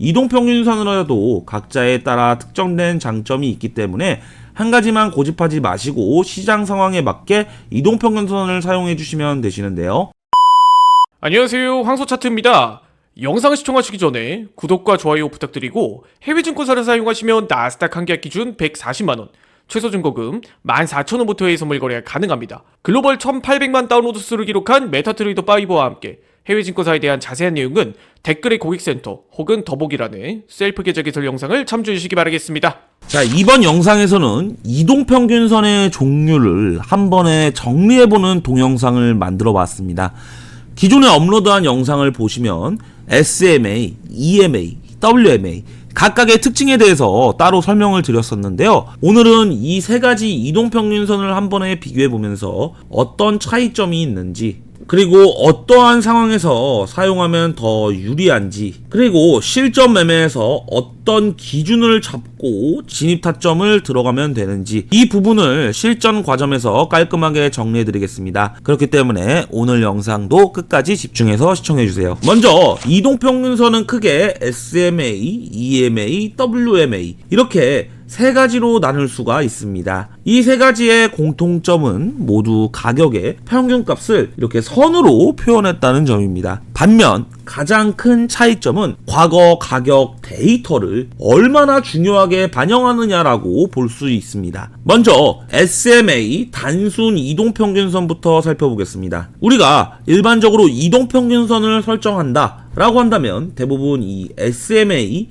이동평균선으로도 각자에 따라 특정된 장점이 있기 때문에 한 가지만 고집하지 마시고 시장 상황에 맞게 이동평균선을 사용해 주시면 되시는데요. 안녕하세요, 황소차트입니다. 영상 시청하시기 전에 구독과 좋아요 부탁드리고 해외증권사를 사용하시면 나스닥 한계약 기준 140만원, 최소증거금 14,000원부터의 선물 거래가 가능합니다. 글로벌 1,800만 다운로드 수를 기록한 메타트레이더 5와 함께 해외증권사에 대한 자세한 내용은 댓글의 고객센터 혹은 더보기란에 셀프 계좌 개설 영상을 참조해 주시기 바라겠습니다. 자, 이번 영상에서는 이동평균선의 종류를 한 번에 정리해보는 동영상을 만들어 봤습니다. 기존에 업로드한 영상을 보시면 SMA, EMA, WMA 각각의 특징에 대해서 따로 설명을 드렸었는데요. 오늘은 이 세 가지 이동평균선을 한 번에 비교해보면서 어떤 차이점이 있는지, 그리고 어떠한 상황에서 사용하면 더 유리한지, 그리고 실전 매매에서 어떤 기준을 잡고 진입 타점을 들어가면 되는지, 이 부분을 실전 과정에서 깔끔하게 정리해 드리겠습니다. 그렇기 때문에 오늘 영상도 끝까지 집중해서 시청해 주세요. 먼저 이동평균선은 크게 SMA, EMA, WMA 이렇게 세 가지로 나눌 수가 있습니다. 이 세 가지의 공통점은 모두 가격의 평균값을 이렇게 선으로 표현했다는 점입니다. 반면 가장 큰 차이점은 과거 가격 데이터를 얼마나 중요하게 반영하느냐라고 볼 수 있습니다. 먼저 SMA 단순 이동평균선부터 살펴보겠습니다. 우리가 일반적으로 이동평균선을 설정한다 라고 한다면 대부분 이 SMA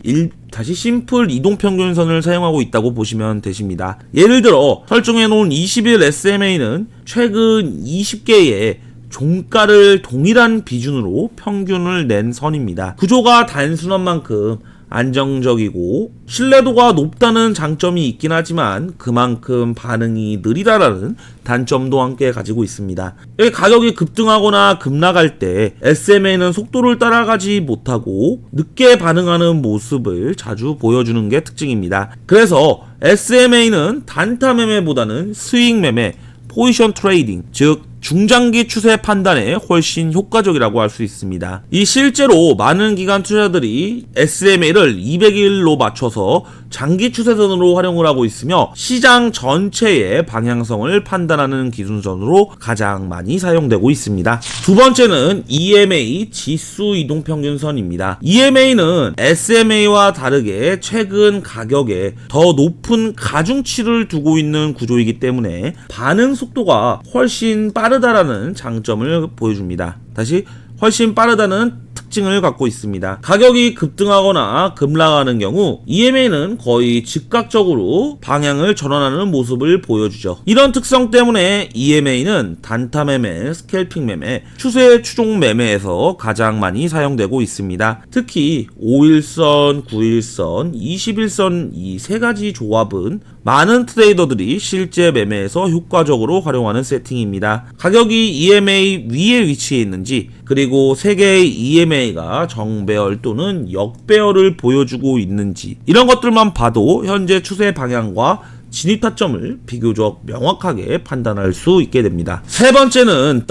다시 심플 이동평균선을 사용하고 있다고 보시면 되십니다. 예를 들어 설정해 놓은 20일 SMA는 최근 20개의 종가를 동일한 비준으로 평균을 낸 선입니다. 구조가 단순한 만큼 안정적이고 신뢰도가 높다는 장점이 있긴 하지만 그만큼 반응이 느리다라는 단점도 함께 가지고 있습니다. 가격이 급등하거나 급락할 때 SMA는 속도를 따라가지 못하고 늦게 반응하는 모습을 자주 보여주는 게 특징입니다. 그래서 SMA는 단타 매매보다는 스윙 매매, 포지션 트레이딩, 즉 중장기 추세 판단에 훨씬 효과적이라고 할 수 있습니다. 이 실제로 많은 기관 투자자들이 SMA를 200일로 맞춰서 장기 추세선으로 활용을 하고 있으며 시장 전체의 방향성을 판단하는 기준선으로 가장 많이 사용되고 있습니다. 두 번째는 EMA 지수 이동평균선입니다. EMA는 SMA와 다르게 최근 가격에 더 높은 가중치를 두고 있는 구조이기 때문에 반응 속도가 훨씬 빠르다라는 장점을 보여줍니다. 다시 훨씬 빠르다는 특징을 갖고 있습니다. 가격이 급등하거나 급락하는 경우 EMA는 거의 즉각적으로 방향을 전환하는 모습을 보여주죠. 이런 특성 때문에 EMA는 단타 매매, 스캘핑 매매, 추세 추종 매매에서 가장 많이 사용되고 있습니다. 특히 5일선, 9일선, 21선 이 세 가지 조합은 많은 트레이더들이 실제 매매에서 효과적으로 활용하는 세팅입니다. 가격이 EMA 위에 위치해 있는지, 그리고 세 개의 EMA가 정배열 또는 역배열을 보여주고 있는지, 이런 것들만 봐도 현재 추세 방향과 진입 타점을 비교적 명확하게 판단할 수 있게 됩니다. 세 번째는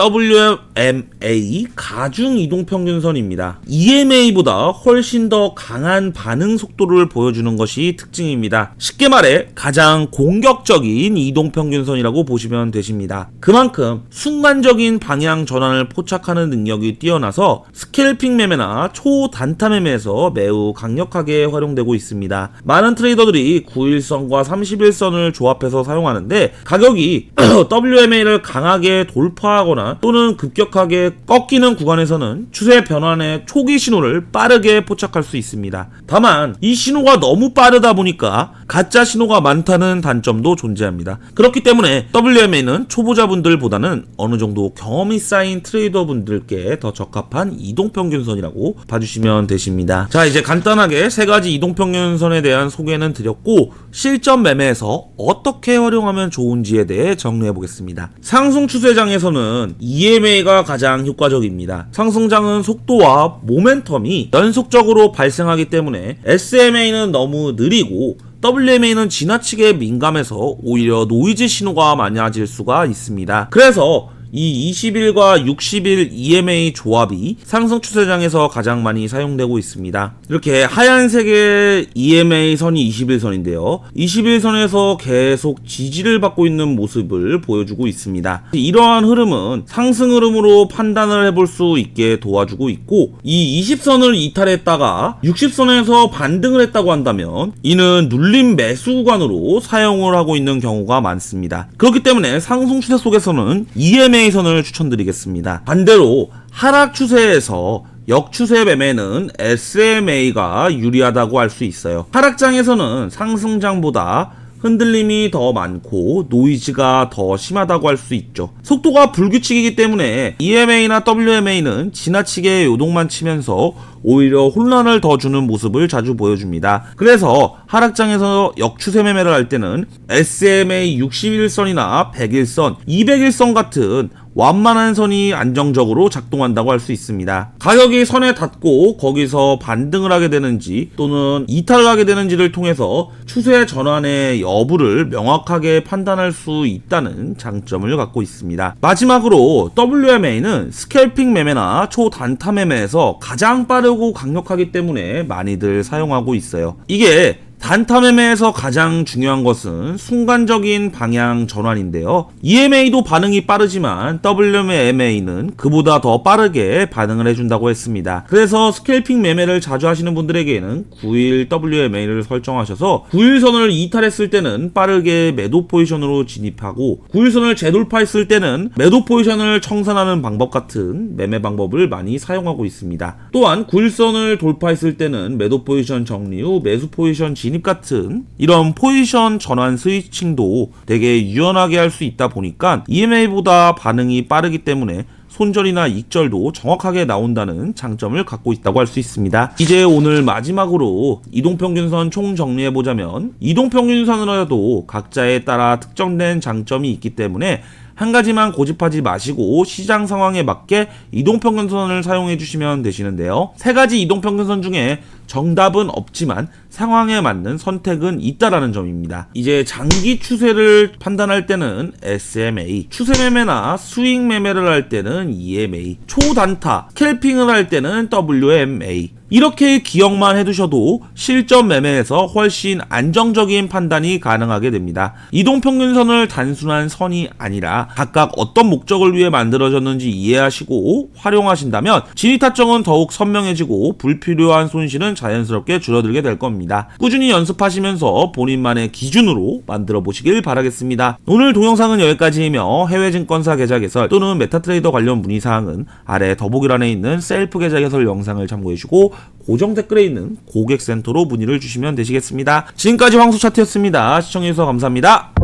WMA 가중 이동평균선입니다. EMA보다 훨씬 더 강한 반응 속도를 보여주는 것이 특징입니다. 쉽게 말해 가장 공격적인 이동평균선이라고 보시면 되십니다. 그만큼 순간적인 방향 전환을 포착하는 능력이 뛰어나서 스캘핑 매매나 초단타 매매에서 매우 강력하게 활용되고 있습니다. 많은 트레이더들이 9일선과 31선 을 조합해서 사용하는데 가격이 WMA를 강하게 돌파하거나 또는 급격하게 꺾이는 구간에서는 추세 변환의 초기 신호를 빠르게 포착할 수 있습니다. 다만 이 신호가 너무 빠르다 보니까 가짜 신호가 많다는 단점도 존재합니다. 그렇기 때문에 WMA는 초보자분들보다는 어느 정도 경험이 쌓인 트레이더분들께 더 적합한 이동평균선이라고 봐주시면 되십니다. 자, 이제 간단하게 세 가지 이동평균선에 대한 소개는 드렸고 실전 매매에서 어떻게 활용하면 좋은지에 대해 정리해 보겠습니다. 상승 추세장에서는 EMA가 가장 효과적입니다. 상승장은 속도와 모멘텀이 연속적으로 발생하기 때문에 SMA는 너무 느리고 WMA는 지나치게 민감해서 오히려 노이즈 신호가 많아질 수가 있습니다. 그래서 이 20일과 60일 EMA 조합이 상승 추세장에서 가장 많이 사용되고 있습니다. 이렇게 하얀색의 EMA 선이 21선인데요. 21선에서 계속 지지를 받고 있는 모습을 보여주고 있습니다. 이러한 흐름은 상승 흐름으로 판단을 해볼 수 있게 도와주고 있고, 이 20선을 이탈했다가 60선에서 반등을 했다고 한다면 이는 눌림 매수 구간으로 사용을 하고 있는 경우가 많습니다. 그렇기 때문에 상승 추세 속에서는 EMA선을 추천드리겠습니다. 반대로 하락 추세에서 역추세 매매는 SMA가 유리하다고 할 수 있어요. 하락장에서는 상승장보다 흔들림이 더 많고 노이즈가 더 심하다고 할 수 있죠. 속도가 불규칙이기 때문에 EMA나 WMA는 지나치게 요동만 치면서 오히려 혼란을 더 주는 모습을 자주 보여줍니다. 그래서 하락장에서 역추세 매매를 할 때는 SMA 61선이나 101선, 201선 같은 완만한 선이 안정적으로 작동한다고 할 수 있습니다. 가격이 선에 닿고 거기서 반등을 하게 되는지 또는 이탈을 하게 되는지를 통해서 추세 전환의 여부를 명확하게 판단할 수 있다는 장점을 갖고 있습니다. 마지막으로 WMA는 스캘핑 매매나 초단타 매매에서 가장 빠르고 강력하기 때문에 많이들 사용하고 있어요. 이게 단타 매매에서 가장 중요한 것은 순간적인 방향 전환인데요. EMA도 반응이 빠르지만 WMA는 그보다 더 빠르게 반응을 해준다고 했습니다. 그래서 스캘핑 매매를 자주 하시는 분들에게는 9일 WMA를 설정하셔서 9일선을 이탈했을 때는 빠르게 매도 포지션으로 진입하고 9일선을 재돌파했을 때는 매도 포지션을 청산하는 방법 같은 매매 방법을 많이 사용하고 있습니다. 또한 9일선을 돌파했을 때는 매도 포지션 정리 후 매수 포지션 진입 같은 이런 포지션 전환 스위칭도 되게 유연하게 할 수 있다 보니까 EMA보다 반응이 빠르기 때문에 손절이나 익절도 정확하게 나온다는 장점을 갖고 있다고 할 수 있습니다. 이제 오늘 마지막으로 이동평균선 총 정리해보자면, 이동평균선으로도 각자에 따라 특정된 장점이 있기 때문에 한 가지만 고집하지 마시고 시장 상황에 맞게 이동평균선을 사용해 주시면 되시는데요. 세 가지 이동평균선 중에 정답은 없지만 상황에 맞는 선택은 있다라는 점입니다. 이제 장기 추세를 판단할 때는 SMA, 추세 매매나 스윙 매매를 할 때는 EMA, 초단타, 스캘핑을 할 때는 WMA. 이렇게 기억만 해두셔도 실전 매매에서 훨씬 안정적인 판단이 가능하게 됩니다. 이동평균선을 단순한 선이 아니라 각각 어떤 목적을 위해 만들어졌는지 이해하시고 활용하신다면 진입타점은 더욱 선명해지고 불필요한 손실은 자연스럽게 줄어들게 될 겁니다. 꾸준히 연습하시면서 본인만의 기준으로 만들어 보시길 바라겠습니다. 오늘 동영상은 여기까지이며 해외 증권사 계좌 개설 또는 메타트레이더 관련 문의사항은 아래 더보기란에 있는 셀프 계좌 개설 영상을 참고해주시고 고정 댓글에 있는 고객센터로 문의를 주시면 되시겠습니다. 지금까지 황소차트였습니다. 시청해주셔서 감사합니다.